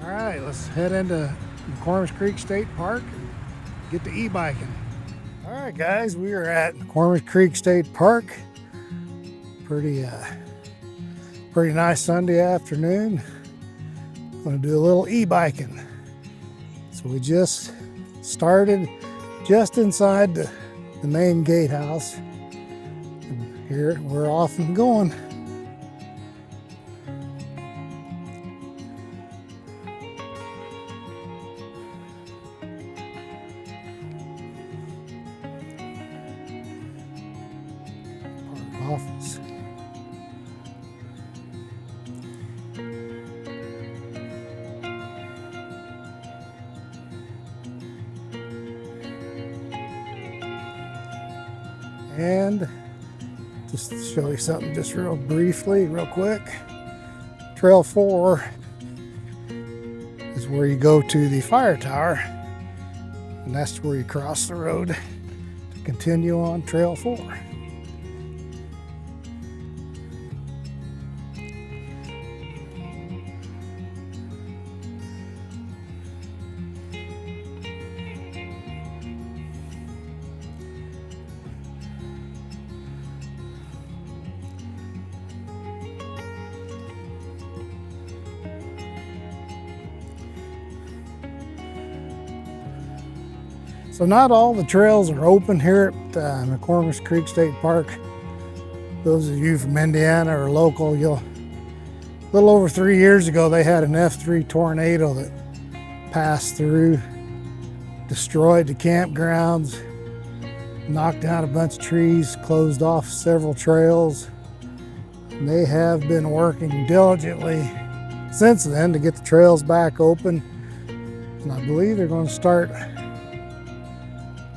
All right, let's head into McCormick Creek State Park and get to e-biking. All right, guys, we are at McCormick Creek State Park. Pretty nice Sunday afternoon. Going to do a little e-biking. So we just started just inside the main gatehouse. And here we're off and going. Park office. And just to show you something just real briefly, real quick. Trail 4 is where you go to the fire tower, and that's where you cross the road to continue on Trail 4. So not all the trails are open here at McCormick Creek State Park. Those of you from Indiana or local, a little over 3 years ago, they had an F3 tornado that passed through, destroyed the campgrounds, knocked down a bunch of trees, closed off several trails. And they have been working diligently since then to get the trails back open. And I believe they're going to start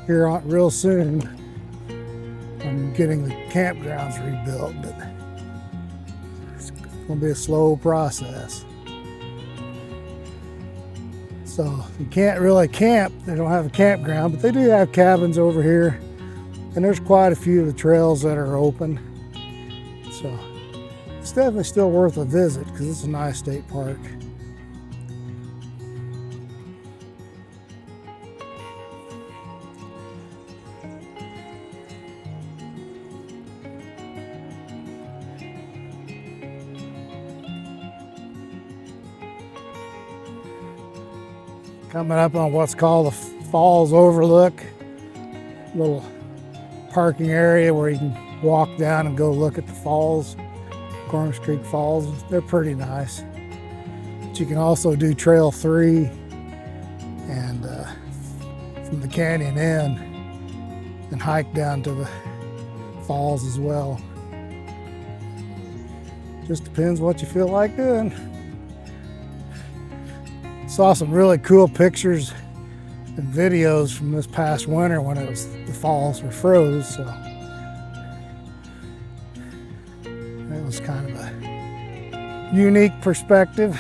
here on real soon. I'm getting the campgrounds rebuilt, but it's going to be a slow process. So you can't really camp. They don't have a campground, but they do have cabins over here, and there's quite a few of the trails that are open. So it's definitely still worth a visit because it's a nice state park. Coming up on what's called the Falls Overlook, little parking area where you can walk down and go look at the falls, McCormick Creek Falls. They're pretty nice. But you can also do Trail 3 and from the canyon in and hike down to the falls as well. Just depends what you feel like doing. Saw some really cool pictures and videos from this past winter when the falls were froze, so that was kind of a unique perspective.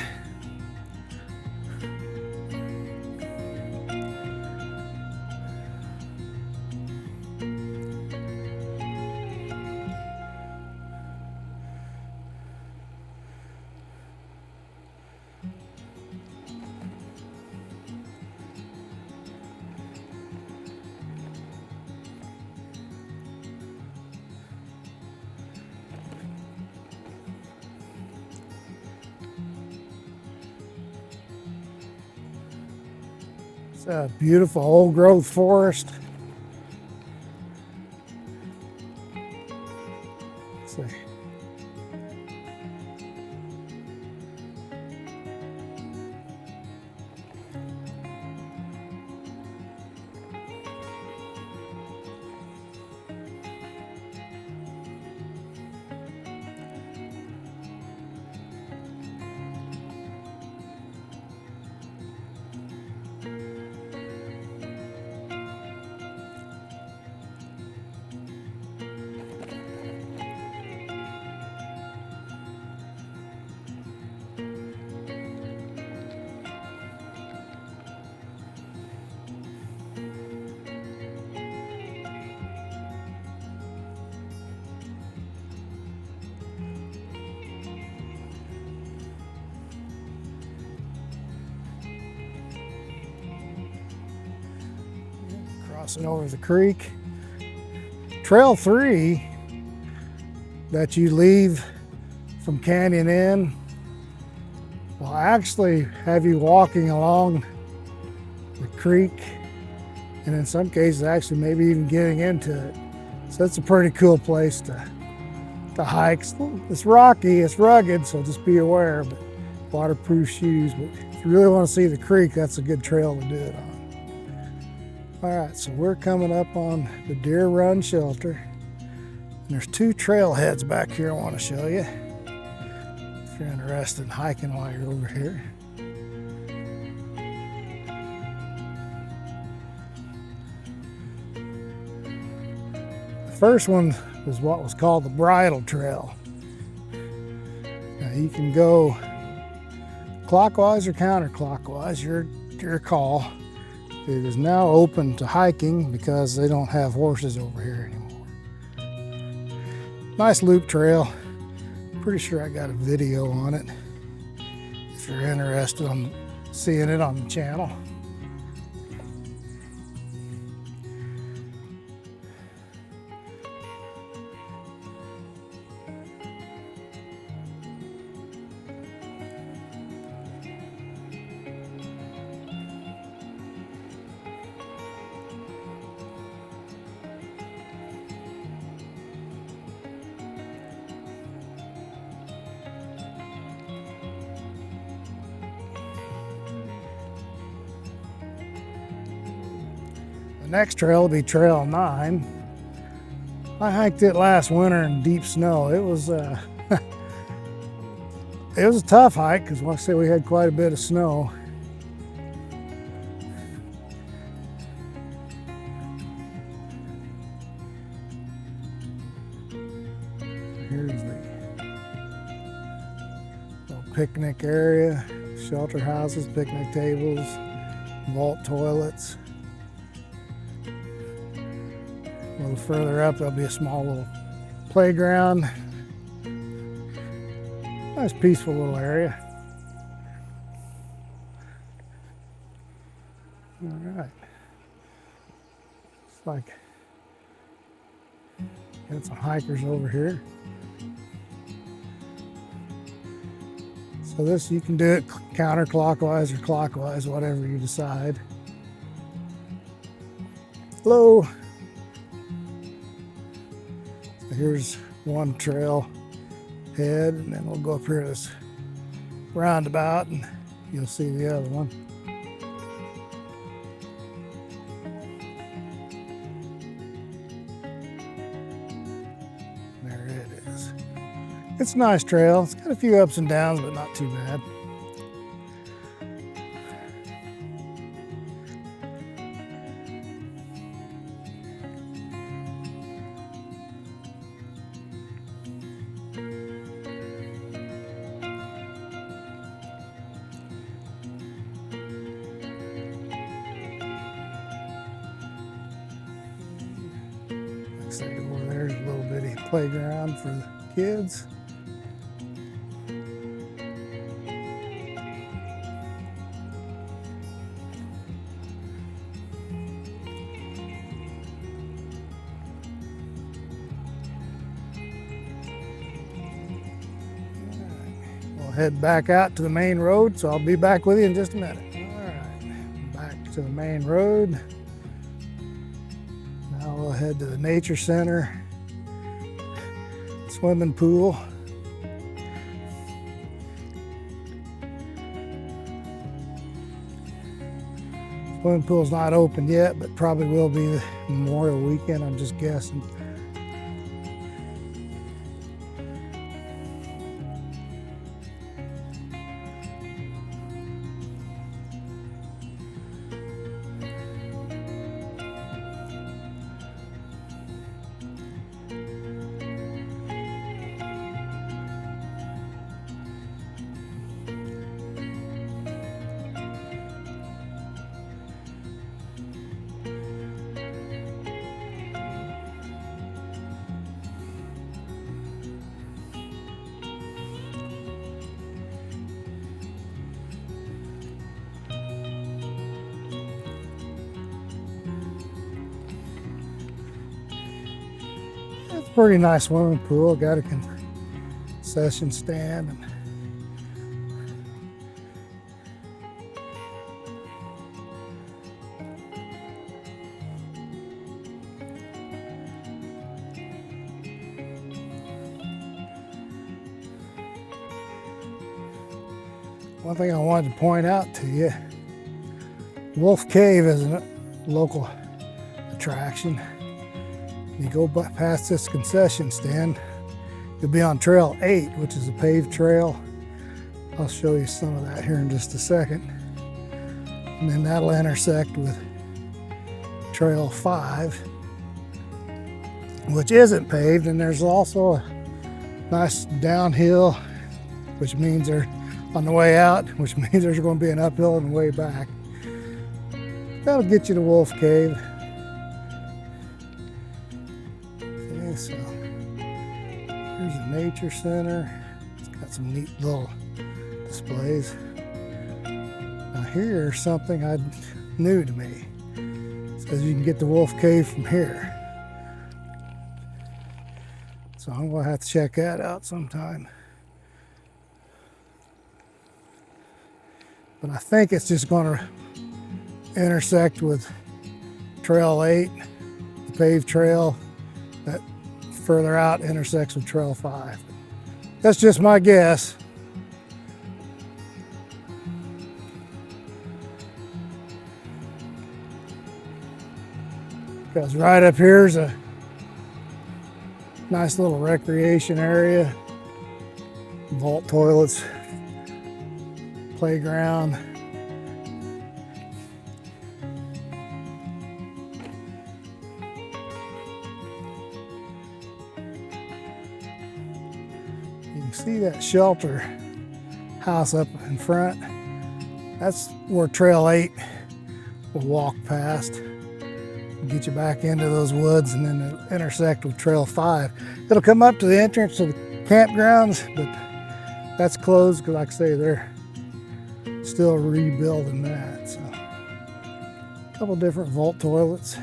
It's a beautiful old growth forest. Let's see. crossing over the creek. Trail 3 that you leave from Canyon Inn will actually have you walking along the creek, and in some cases actually maybe even getting into it. So it's a pretty cool place to hike. It's rocky, it's rugged, so just be aware, but waterproof shoes. But if you really want to see the creek, that's a good trail to do it on. All right, so we're coming up on the Deer Run Shelter. And there's 2 trailheads back here I want to show you if you're interested in hiking while you're over here. The first one is what was called the Bridle Trail. Now you can go clockwise or counterclockwise, your call. It is now open to hiking because they don't have horses over here anymore. Nice loop trail. Pretty sure I got a video on it if you're interested in seeing it on the channel. The next trail will be Trail 9. I hiked it last winter in deep snow. It was it was a tough hike because, like I say, we had quite a bit of snow. Here's the little picnic area, shelter houses, picnic tables, vault toilets. A little further up, there'll be a small little playground. Nice, peaceful little area. All right. It's like got some hikers over here. So this, you can do it counterclockwise or clockwise, whatever you decide. Hello. Here's one trail head, and then we'll go up here to this roundabout and you'll see the other one. There it is. It's a nice trail. It's got a few ups and downs, but not too bad. Over there's a little bitty playground for the kids. We'll head back out to the main road, so I'll be back with you in just a minute. All right, back to the main road. Now we'll head to the nature center, swimming pool. Swimming pool's not open yet, but probably will be Memorial Weekend, I'm just guessing. pretty nice swimming pool. Got a concession stand. And one thing I wanted to point out to you, Wolf Cave is a local attraction. You go past this concession stand, you'll be on Trail 8, which is a paved trail. I'll show you some of that here in just a second. And then that'll intersect with Trail 5, which isn't paved, and there's also a nice downhill, which means they're on the way out, which means there's going to be an uphill on the way back. That'll get you to Wolf Cave. Okay, so here's a nature center. It's got some neat little displays. Now here's something new to me. It says you can get to Wolf Cave from here. So I'm going to have to check that out sometime. But I think it's just going to intersect with Trail 8, the paved trail that further out intersects with Trail 5. That's just my guess. Because right up here is a nice little recreation area, vault toilets, playground. You can see that shelter house up in front. That's where Trail 8 will walk past. Get you back into those woods, and then it'll intersect with Trail 5. It'll come up to the entrance to the campgrounds, but that's closed because, like I say, they're still rebuilding that. So, a couple different vault toilets.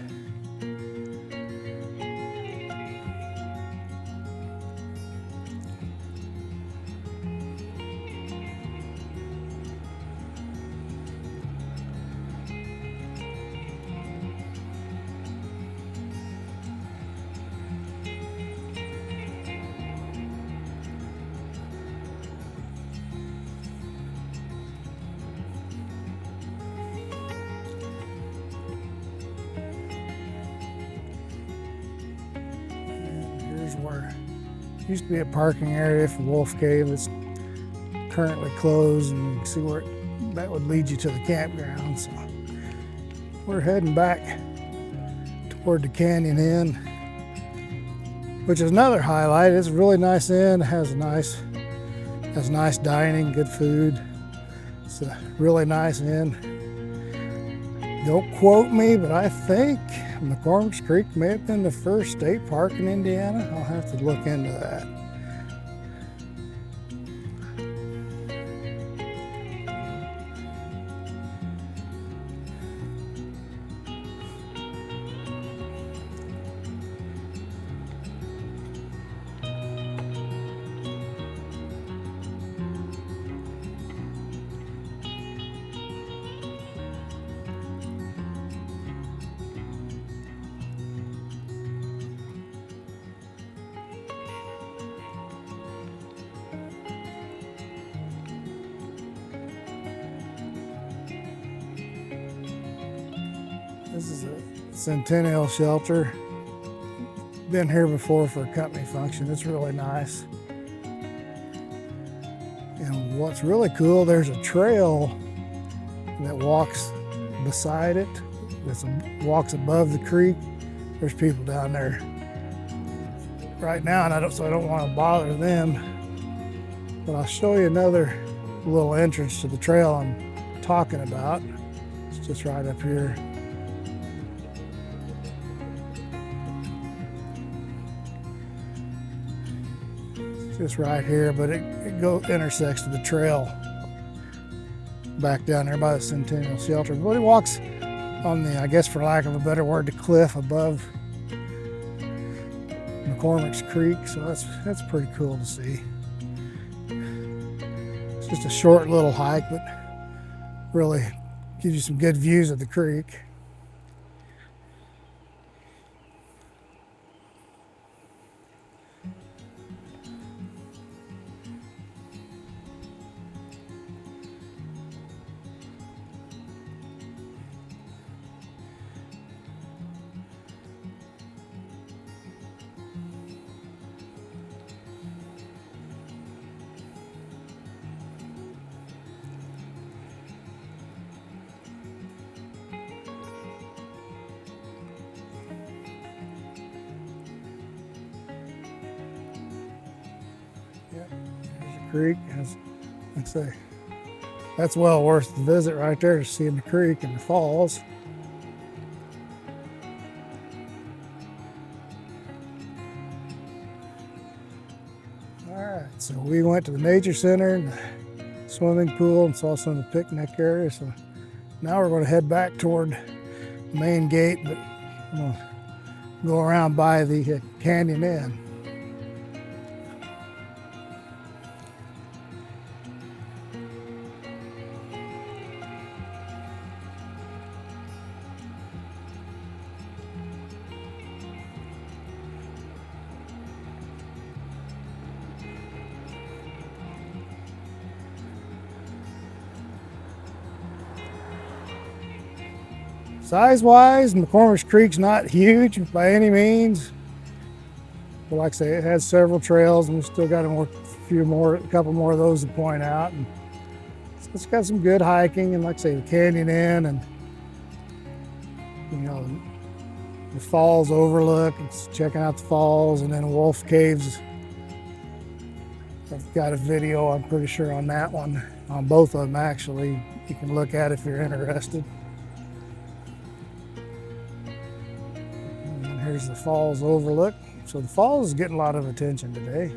Where it used to be a parking area for Wolf Cave. It's currently closed, and you can see where that would lead you to the campground. So we're heading back toward the Canyon Inn, which is another highlight. It's a really nice inn. It has nice dining, good food. It's a really nice inn. Don't quote me, but I think McCormick's Creek may have been the first state park in Indiana. I'll have to look into that. This is a Centennial shelter. Been here before for a company function. It's really nice. And what's really cool, there's a trail that walks beside it, that walks above the creek. There's people down there right now, and I don't want to bother them. But I'll show you another little entrance to the trail I'm talking about. It's just right up here. Just right here, but it intersects with the trail back down there by the Centennial shelter. But it walks on the, I guess for lack of a better word, the cliff above McCormick's Creek, so that's pretty cool to see. It's just a short little hike, but really gives you some good views of the creek. Creek, as I say, that's well worth the visit right there, to seeing the creek and the falls. All right, so we went to the nature center and the swimming pool and saw some of the picnic area. So now we're going to head back toward the main gate, but I'm going to go around by the canyon inn. Size-wise, McCormick's Creek's not huge by any means. But like I say, it has several trails, and we've still got a couple more of those to point out. And it's got some good hiking, and like I say, the canyon inn, and the falls overlook. It's checking out the falls, and then Wolf Caves. I've got a video, I'm pretty sure, on that one, on both of them actually. You can look at if you're interested. Here's the falls overlook. So the falls is getting a lot of attention today.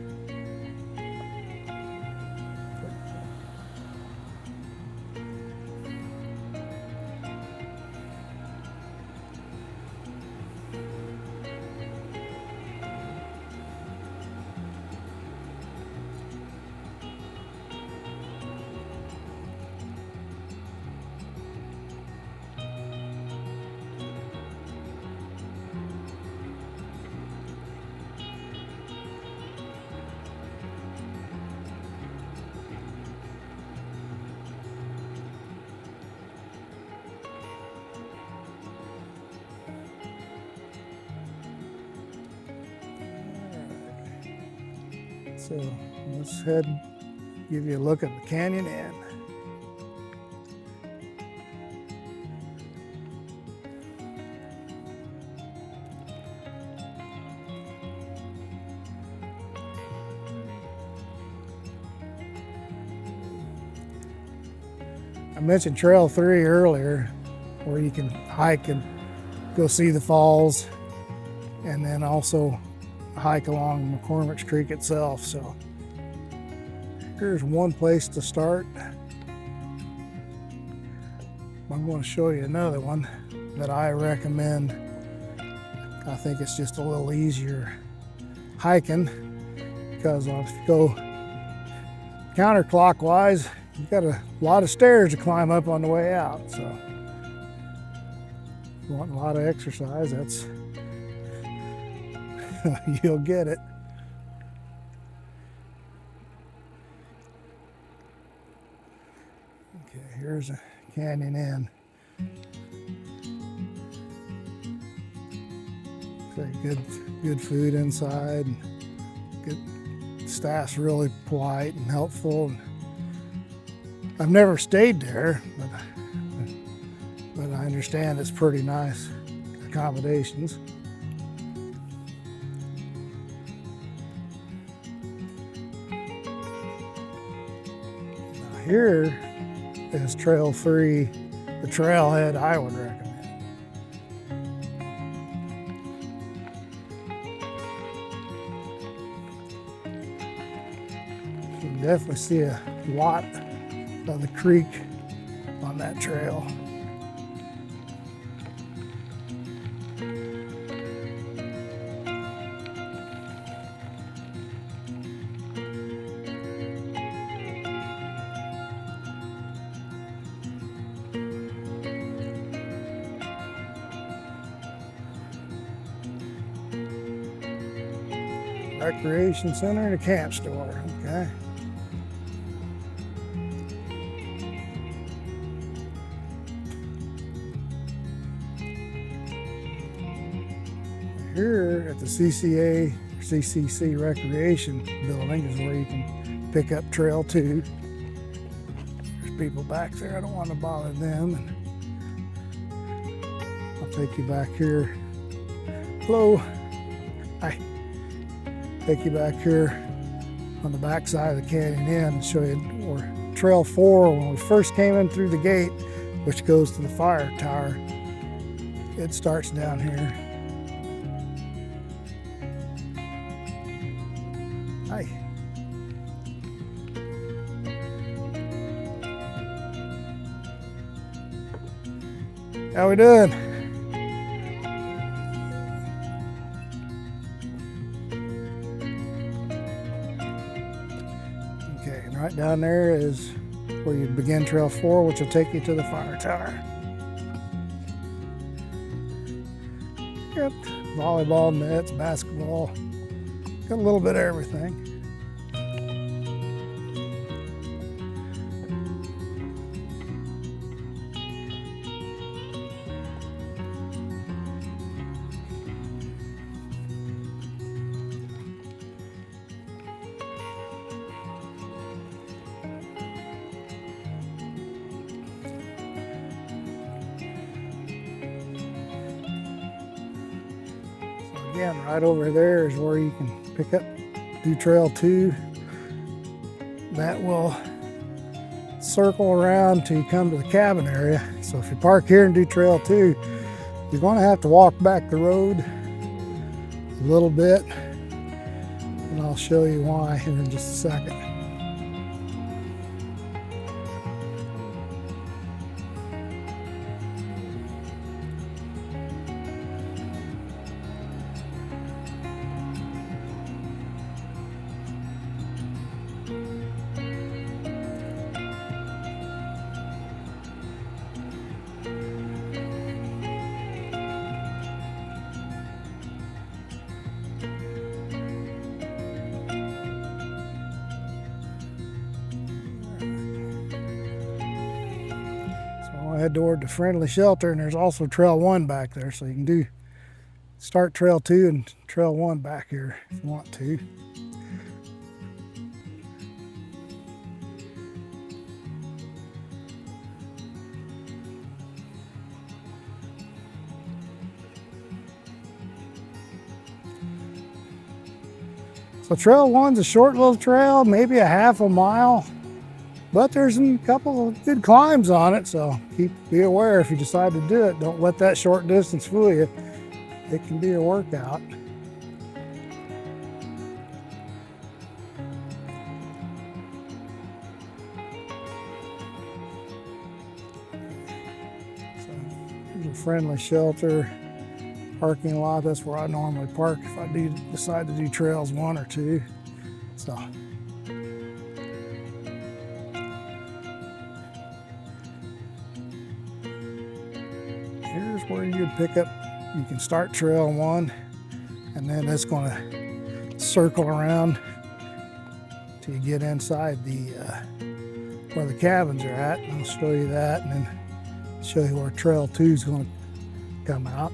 So let's head and give you a look at the canyon inn. I mentioned Trail 3 earlier, where you can hike and go see the falls, and then also hike along McCormick's Creek itself. So here's one place to start. I'm going to show you another one that I recommend. I think it's just a little easier hiking, because if you go counterclockwise, you've got a lot of stairs to climb up on the way out. So if you want a lot of exercise, that's you'll get it. Okay, here's a canyon inn. Very good food inside. Good staff's really polite and helpful. I've never stayed there, but I understand it's pretty nice accommodations. Here is Trail 3, the trailhead I would recommend. You can definitely see a lot of the creek on that trail. recreation center and a camp store, okay. Here at the CCA, or CCC Recreation Building is where you can pick up Trail 2. There's people back there, I don't want to bother them. And I'll take you back here. Hello. Hi. Take you back here on the back side of the Canyon Inn and show you where Trail 4, when we first came in through the gate, which goes to the fire tower, it starts down here. Hi. How we doing? Okay, and right down there is where you begin Trail 4, which will take you to the fire tower. Got volleyball nets, basketball, got a little bit of everything. Again, right over there is where you can pick up, do Trail 2. That will circle around till you come to the cabin area. So if you park here and do Trail 2, you're going to have to walk back the road a little bit, and I'll show you why here in just a second. I head toward the friendly shelter, and there's also Trail 1 back there, so you can start Trail 2 and Trail 1 back here if you want to. So Trail 1's a short little trail, maybe a half a mile. But there's a couple of good climbs on it, so be aware if you decide to do it. Don't let that short distance fool you. It can be a workout. So here's a friendly shelter, parking lot. That's where I normally park if I do decide to do Trails 1 or 2. So. Here's where you pick up, you can start Trail 1, and then it's going to circle around till you get inside where the cabins are at. And I'll show you that, and then show you where Trail 2 is going to come out.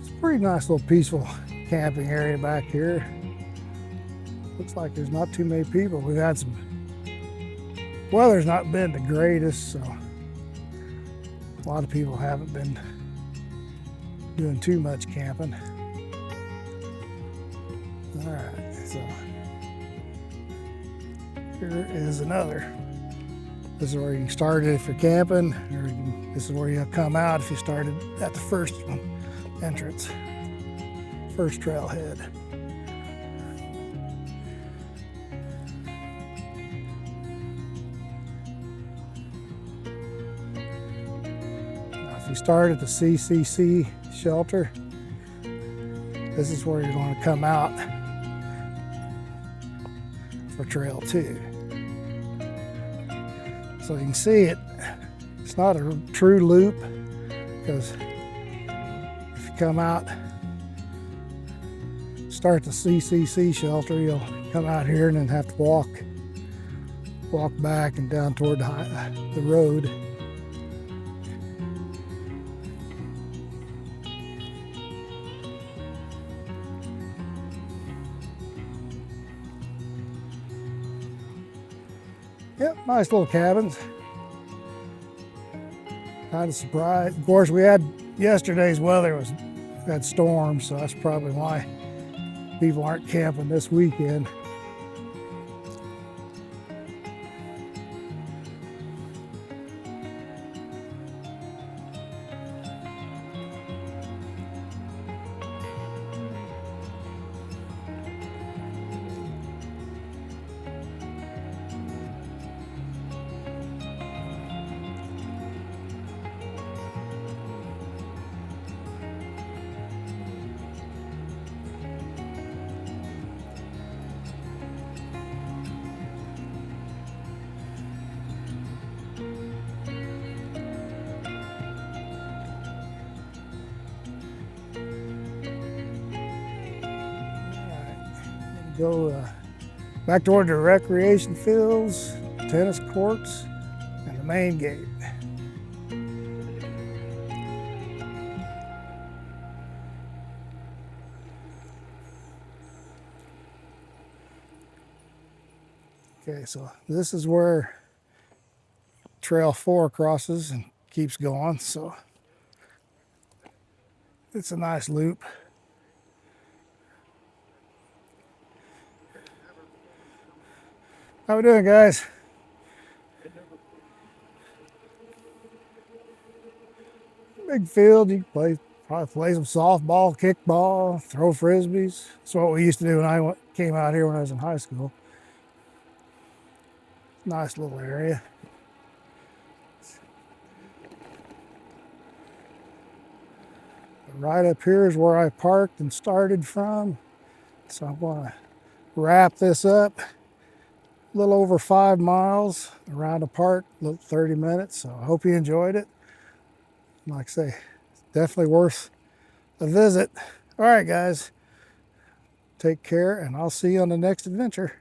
It's a pretty nice little peaceful camping area back here. Looks like there's not too many people. We've had some weather's not been the greatest, so a lot of people haven't been doing too much camping. All right, so here is another. This is where you can start it if you're camping, or this is where you'll come out if you started at the first entrance, first trailhead. If you start at the CCC shelter, this is where you're going to come out for Trail 2. So you can see it's not a true loop, because if you come out start the CCC shelter, you'll come out here and then have to walk back and down toward the road. Yep, nice little cabins. Kind of surprised. Of course, we had yesterday's weather had storms, so that's probably why people aren't camping this weekend. Go back toward the recreation fields, tennis courts, and the main gate. Okay, so this is where Trail 4 crosses and keeps going, so it's a nice loop. How we doing, guys? Big field, you can probably play some softball, kickball, throw frisbees. That's what we used to do when I came out here when I was in high school. Nice little area. Right up here is where I parked and started from. So I'm going to wrap this up. A little over 5 miles around the park, 30 minutes. So I hope you enjoyed it. Like I say, it's definitely worth a visit. All right, guys, take care, and I'll see you on the next adventure.